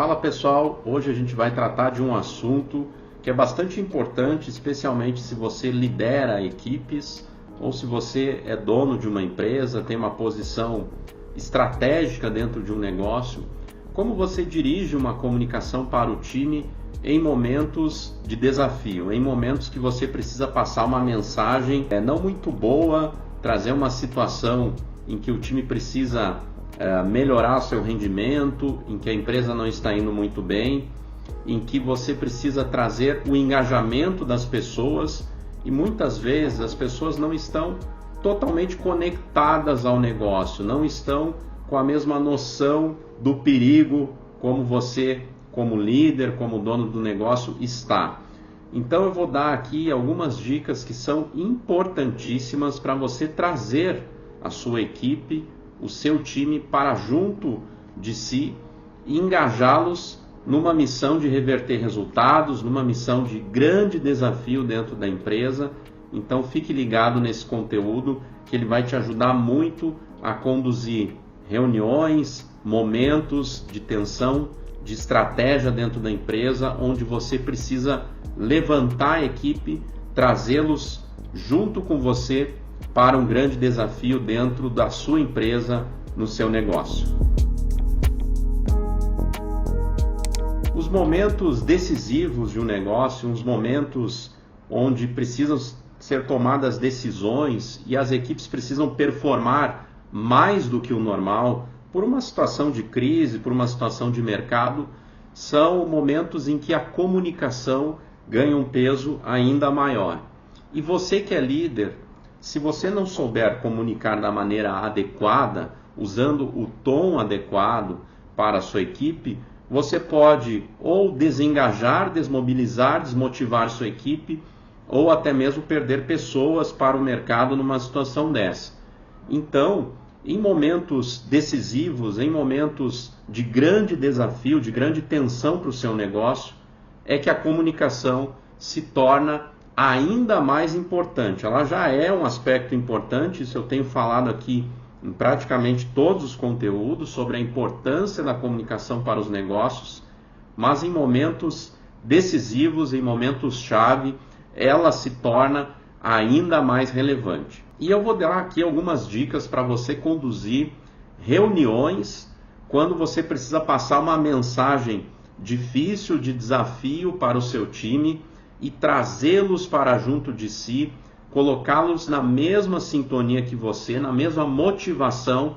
Fala pessoal, hoje a gente vai tratar de um assunto que é bastante importante, especialmente se você lidera equipes ou se você é dono de uma empresa, tem uma posição estratégica dentro de um negócio. Como você dirige uma comunicação para o time em momentos de desafio, em momentos que você precisa passar uma mensagem não muito boa, trazer uma situação em que o time precisa melhorar seu rendimento, em que a empresa não está indo muito bem, em que você precisa trazer o engajamento das pessoas e muitas vezes as pessoas não estão totalmente conectadas ao negócio, não estão com a mesma noção do perigo como você, como líder, como dono do negócio, está. Então eu vou dar aqui algumas dicas que são importantíssimas para você trazer a sua equipe, o seu time para junto de si e engajá-los numa missão de reverter resultados, numa missão de grande desafio dentro da empresa. Então fique ligado nesse conteúdo que ele vai te ajudar muito a conduzir reuniões, momentos de tensão, de estratégia dentro da empresa, onde você precisa levantar a equipe, trazê-los junto com você para um grande desafio dentro da sua empresa, no seu negócio. Os momentos decisivos de um negócio, os momentos onde precisam ser tomadas decisões e as equipes precisam performar mais do que o normal, por uma situação de crise, por uma situação de mercado, são momentos em que a comunicação ganha um peso ainda maior. E você que é líder, se você não souber comunicar da maneira adequada, usando o tom adequado para a sua equipe, você pode ou desengajar, desmobilizar, desmotivar sua equipe, ou até mesmo perder pessoas para o mercado numa situação dessa. Então, em momentos decisivos, em momentos de grande desafio, de grande tensão para o seu negócio, é que a comunicação se torna ainda mais importante. Ela já é um aspecto importante, isso eu tenho falado aqui em praticamente todos os conteúdos sobre a importância da comunicação para os negócios, mas em momentos decisivos, em momentos chave, ela se torna ainda mais relevante. E eu vou dar aqui algumas dicas para você conduzir reuniões quando você precisa passar uma mensagem difícil, de desafio para o seu time e trazê-los para junto de si, colocá-los na mesma sintonia que você, na mesma motivação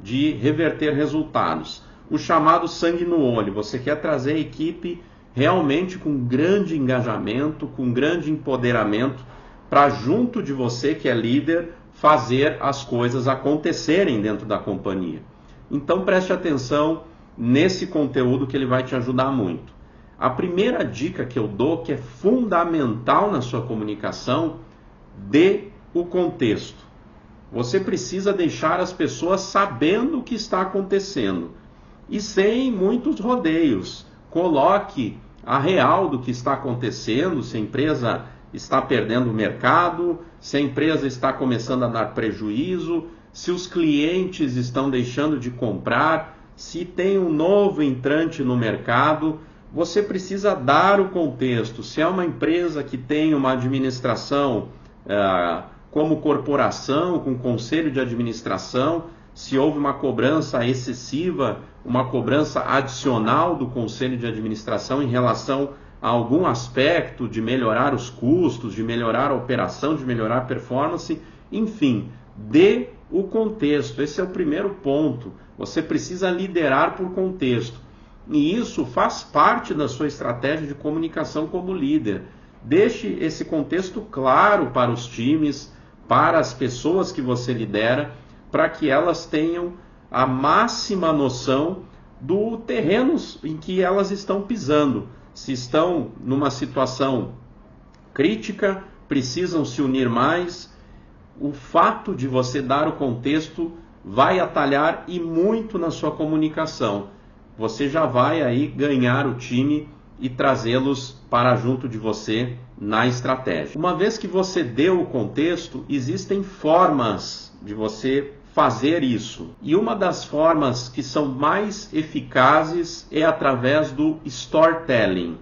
de reverter resultados. O chamado sangue no olho, você quer trazer a equipe realmente com grande engajamento, com grande empoderamento, para junto de você que é líder, fazer as coisas acontecerem dentro da companhia. Então preste atenção nesse conteúdo que ele vai te ajudar muito. A primeira dica que eu dou, que é fundamental na sua comunicação, dê o contexto. Você precisa deixar as pessoas sabendo o que está acontecendo e sem muitos rodeios. Coloque a real do que está acontecendo, se a empresa está perdendo o mercado, se a empresa está começando a dar prejuízo, se os clientes estão deixando de comprar, se tem um novo entrante no mercado. Você precisa dar o contexto. Se é uma empresa que tem uma administração como corporação, com conselho de administração, se houve uma cobrança excessiva, uma cobrança adicional do conselho de administração em relação a algum aspecto de melhorar os custos, de melhorar a operação, de melhorar a performance, enfim, dê o contexto. Esse é o primeiro ponto. Você precisa liderar por contexto. E isso faz parte da sua estratégia de comunicação como líder. Deixe esse contexto claro para os times, para as pessoas que você lidera, para que elas tenham a máxima noção do terreno em que elas estão pisando. Se estão numa situação crítica, precisam se unir mais. O fato de você dar o contexto vai atalhar e muito na sua comunicação. Você já vai aí ganhar o time e trazê-los para junto de você na estratégia. Uma vez que você deu o contexto, existem formas de você fazer isso. E uma das formas que são mais eficazes é através do storytelling.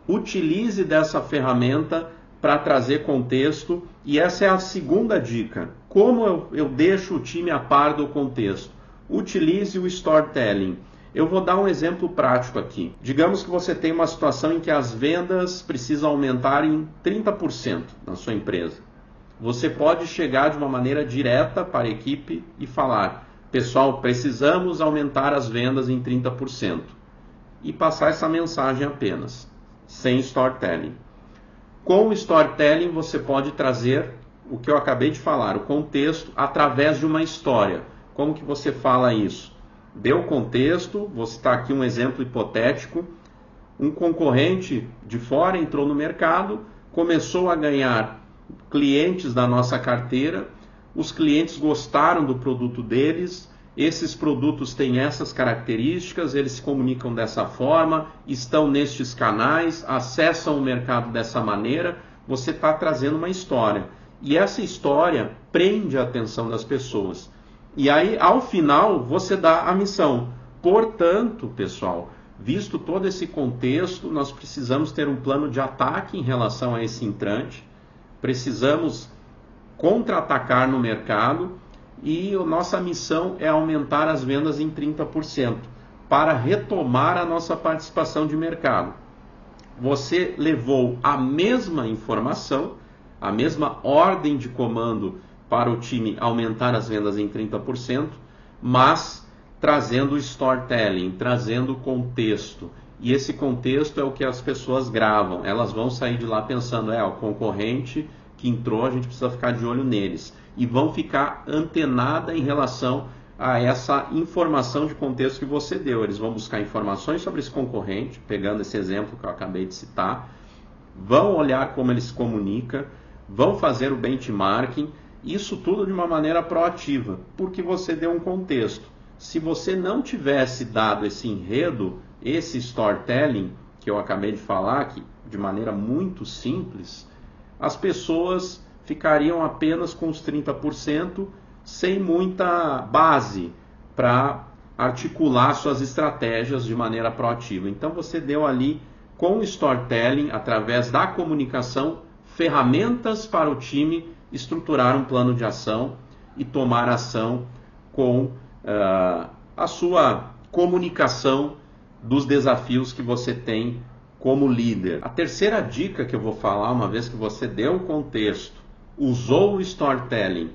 Utilize dessa ferramenta para trazer contexto, e essa é a segunda dica. Como eu deixo o time a par do contexto? Utilize o storytelling. Eu vou dar um exemplo prático aqui. Digamos que você tem uma situação em que as vendas precisam aumentar em 30% na sua empresa. Você pode chegar de uma maneira direta para a equipe e falar: pessoal, precisamos aumentar as vendas em 30%. E passar essa mensagem apenas, sem storytelling. Com o storytelling você pode trazer o que eu acabei de falar, o contexto, através de uma história. Como que você fala isso? Deu contexto, vou citar aqui um exemplo hipotético. Um concorrente de fora entrou no mercado, começou a ganhar clientes da nossa carteira, os clientes gostaram do produto deles, esses produtos têm essas características, eles se comunicam dessa forma, estão nestes canais, acessam o mercado dessa maneira. Você está trazendo uma história, e essa história prende a atenção das pessoas. E aí, ao final, você dá a missão. Portanto, pessoal, visto todo esse contexto, nós precisamos ter um plano de ataque em relação a esse entrante, precisamos contra-atacar no mercado, e a nossa missão é aumentar as vendas em 30%, para retomar a nossa participação de mercado. Você levou a mesma informação, a mesma ordem de comando para o time aumentar as vendas em 30%, mas trazendo storytelling, trazendo contexto. E esse contexto é o que as pessoas gravam. Elas vão sair de lá pensando: o concorrente que entrou, a gente precisa ficar de olho neles. E vão ficar antenada em relação a essa informação de contexto que você deu. Eles vão buscar informações sobre esse concorrente, pegando esse exemplo que eu acabei de citar, vão olhar como ele se comunica, vão fazer o benchmarking, isso tudo de uma maneira proativa, porque você deu um contexto. Se você não tivesse dado esse enredo, esse storytelling que eu acabei de falar, que de maneira muito simples, as pessoas ficariam apenas com os 30%, sem muita base para articular suas estratégias de maneira proativa. Então você deu ali, com o storytelling, através da comunicação, ferramentas para o time estruturar um plano de ação e tomar ação com a sua comunicação dos desafios que você tem como líder. A terceira dica que eu vou falar, uma vez que você deu o contexto, usou o storytelling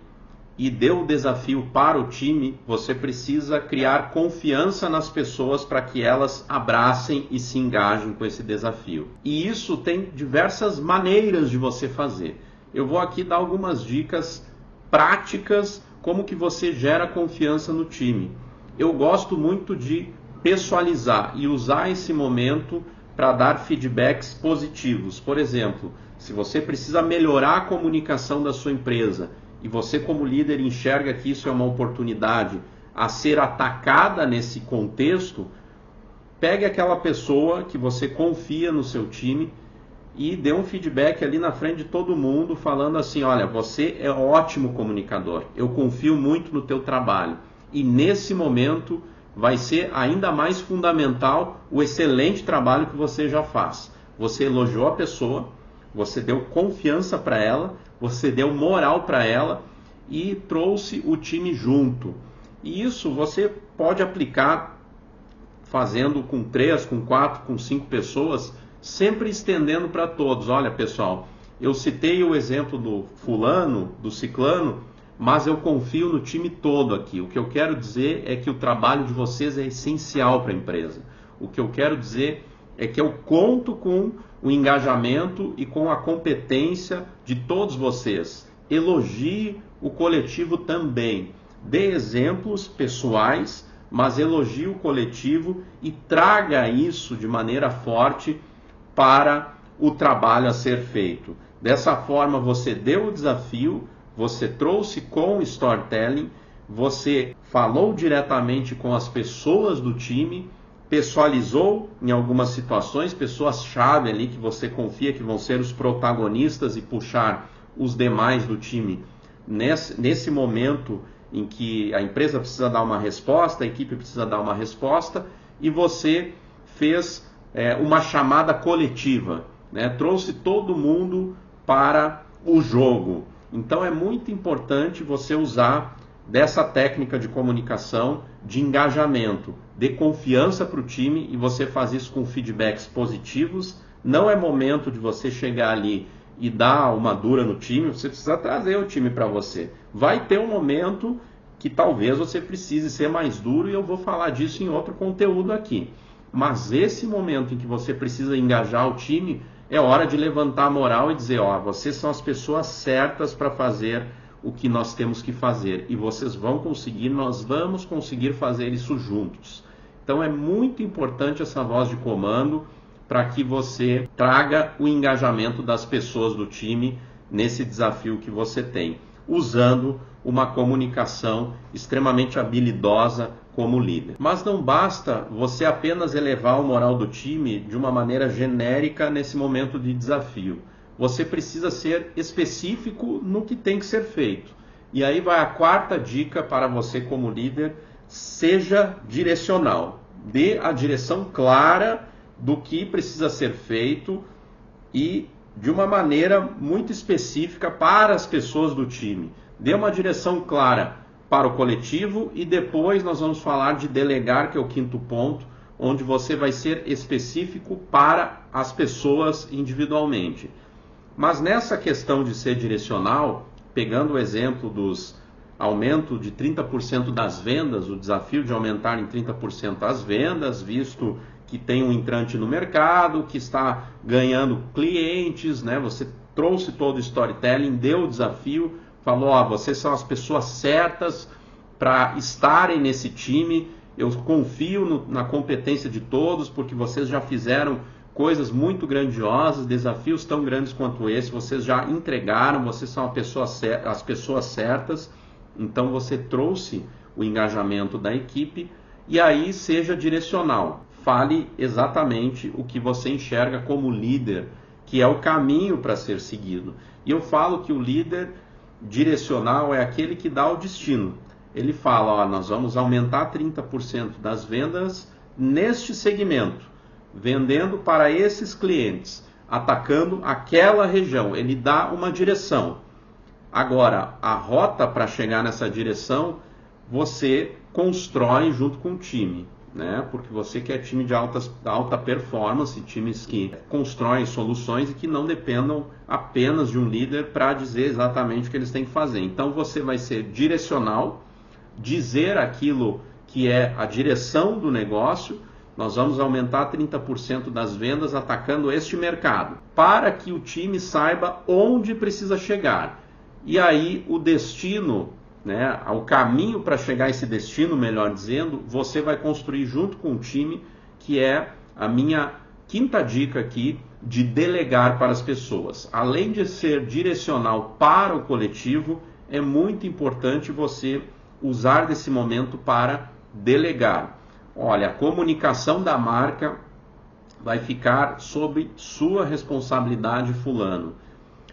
e deu o desafio para o time, você precisa criar confiança nas pessoas para que elas abracem e se engajem com esse desafio. E isso tem diversas maneiras de você fazer. Eu vou aqui dar algumas dicas práticas como que você gera confiança no time. Eu gosto muito de pessoalizar e usar esse momento para dar feedbacks positivos. Por exemplo, se você precisa melhorar a comunicação da sua empresa e você como líder enxerga que isso é uma oportunidade a ser atacada nesse contexto, pegue aquela pessoa que você confia no seu time e dê um feedback ali na frente de todo mundo, falando assim: olha, você é ótimo comunicador, eu confio muito no teu trabalho, e nesse momento vai ser ainda mais fundamental o excelente trabalho que você já faz. Você elogiou a pessoa, você deu confiança para ela, você deu moral para ela e trouxe o time junto. E isso você pode aplicar fazendo com 3, com 4, com 5 pessoas, sempre estendendo para todos. Olha, pessoal, eu citei o exemplo do fulano, do ciclano, mas eu confio no time todo aqui. O que eu quero dizer é que o trabalho de vocês é essencial para a empresa. O que eu quero dizer é que eu conto com o engajamento e com a competência de todos vocês. Elogie o coletivo também. Dê exemplos pessoais, mas elogie o coletivo e traga isso de maneira forte para o trabalho a ser feito. Dessa forma você deu o desafio, você trouxe com o storytelling, você falou diretamente com as pessoas do time, pessoalizou em algumas situações, pessoas-chave ali que você confia que vão ser os protagonistas e puxar os demais do time nesse momento em que a empresa precisa dar uma resposta, a equipe precisa dar uma resposta, e você fez uma chamada coletiva, né? Trouxe todo mundo para o jogo. Então é muito importante você usar dessa técnica de comunicação, de engajamento, de confiança para o time, e você faz isso com feedbacks positivos. Não é momento de você chegar ali e dar uma dura no time, você precisa trazer o time para você. Vai ter um momento que talvez você precise ser mais duro, e eu vou falar disso em outro conteúdo aqui. Mas esse momento em que você precisa engajar o time, é hora de levantar a moral e dizer, ó, vocês são as pessoas certas para fazer o que nós temos que fazer, e vocês vão conseguir, nós vamos conseguir fazer isso juntos. Então é muito importante essa voz de comando para que você traga o engajamento das pessoas do time nesse desafio que você tem, usando uma comunicação extremamente habilidosa como líder. Mas não basta você apenas elevar o moral do time de uma maneira genérica nesse momento de desafio. Você precisa ser específico no que tem que ser feito. E aí vai a quarta dica para você como líder: seja direcional. Dê a direção clara do que precisa ser feito e de uma maneira muito específica para as pessoas do time. Dê uma direção clara para o coletivo, e depois nós vamos falar de delegar, que é o quinto ponto, onde você vai ser específico para as pessoas individualmente. Mas nessa questão de ser direcional, pegando o exemplo dos aumento de 30% das vendas, o desafio de aumentar em 30% as vendas, visto que tem um entrante no mercado, que está ganhando clientes, né? Você trouxe todo o storytelling, deu o desafio, falou, ó, vocês são as pessoas certas para estarem nesse time, eu confio na competência de todos, porque vocês já fizeram coisas muito grandiosas, desafios tão grandes quanto esse, vocês já entregaram, vocês são as pessoas certas. Então você trouxe o engajamento da equipe, e aí seja direcional. Fale exatamente o que você enxerga como líder, que é o caminho para ser seguido. E eu falo que o líder direcional é aquele que dá o destino. Ele fala, ó, nós vamos aumentar 30% das vendas neste segmento, vendendo para esses clientes, atacando aquela região. Ele dá uma direção. Agora, a rota para chegar nessa direção, você constrói junto com o time, né? Porque você quer time de alta performance, times que constroem soluções e que não dependam apenas de um líder para dizer exatamente o que eles têm que fazer. Então você vai ser direcional, dizer aquilo que é a direção do negócio. Nós vamos aumentar 30% das vendas atacando este mercado, para que o time saiba onde precisa chegar. E aí o destino, né, o caminho para chegar a esse destino, melhor dizendo, você vai construir junto com o time, que é a minha quinta dica aqui, de delegar para as pessoas. Além de ser direcional para o coletivo, é muito importante você usar desse momento para delegar. Olha, a comunicação da marca vai ficar sob sua responsabilidade, fulano.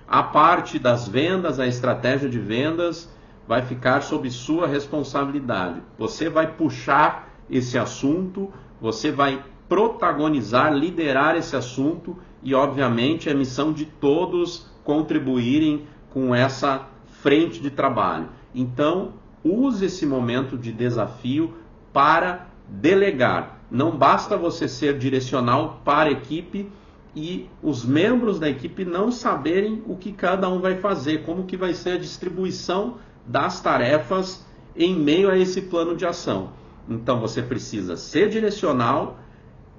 A parte das vendas, a estratégia de vendas, vai ficar sob sua responsabilidade. Você vai puxar esse assunto, você vai protagonizar, liderar esse assunto, e obviamente é missão de todos contribuírem com essa frente de trabalho. Então, use esse momento de desafio para delegar. Não basta você ser direcional para a equipe e os membros da equipe não saberem o que cada um vai fazer, como que vai ser a distribuição das tarefas em meio a esse plano de ação. Então você precisa ser direcional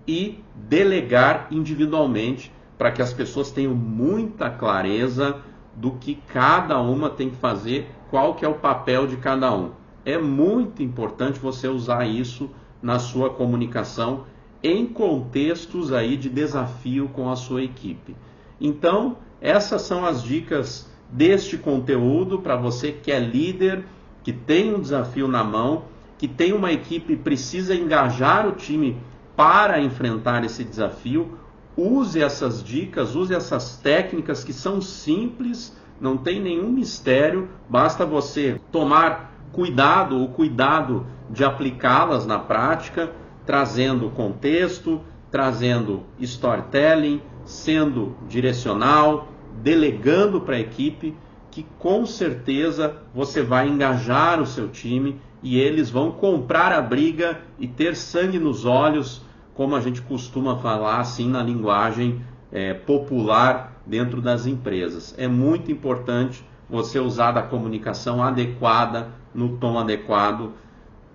e delegar individualmente, para que as pessoas tenham muita clareza do que cada uma tem que fazer, qual que é o papel de cada um. É muito importante você usar isso na sua comunicação em contextos aí de desafio com a sua equipe. Então, essas são as dicas deste conteúdo para você que é líder, que tem um desafio na mão, que tem uma equipe e precisa engajar o time para enfrentar esse desafio. Use essas dicas, use essas técnicas que são simples, não tem nenhum mistério, basta você tomar o cuidado de aplicá-las na prática, trazendo contexto, trazendo storytelling, sendo direcional, delegando para a equipe, que com certeza você vai engajar o seu time e eles vão comprar a briga e ter sangue nos olhos, como a gente costuma falar assim na linguagem popular dentro das empresas. É muito importante você usar da comunicação adequada, no tom adequado,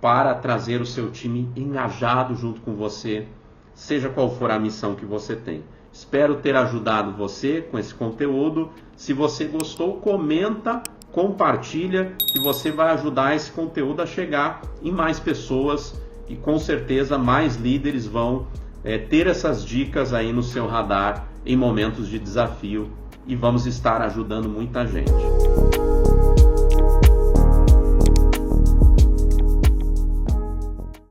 para trazer o seu time engajado junto com você, seja qual for a missão que você tem. Espero ter ajudado você com esse conteúdo. Se você gostou, comenta, compartilha, que você vai ajudar esse conteúdo a chegar em mais pessoas e com certeza mais líderes vão ter essas dicas aí no seu radar em momentos de desafio e vamos estar ajudando muita gente.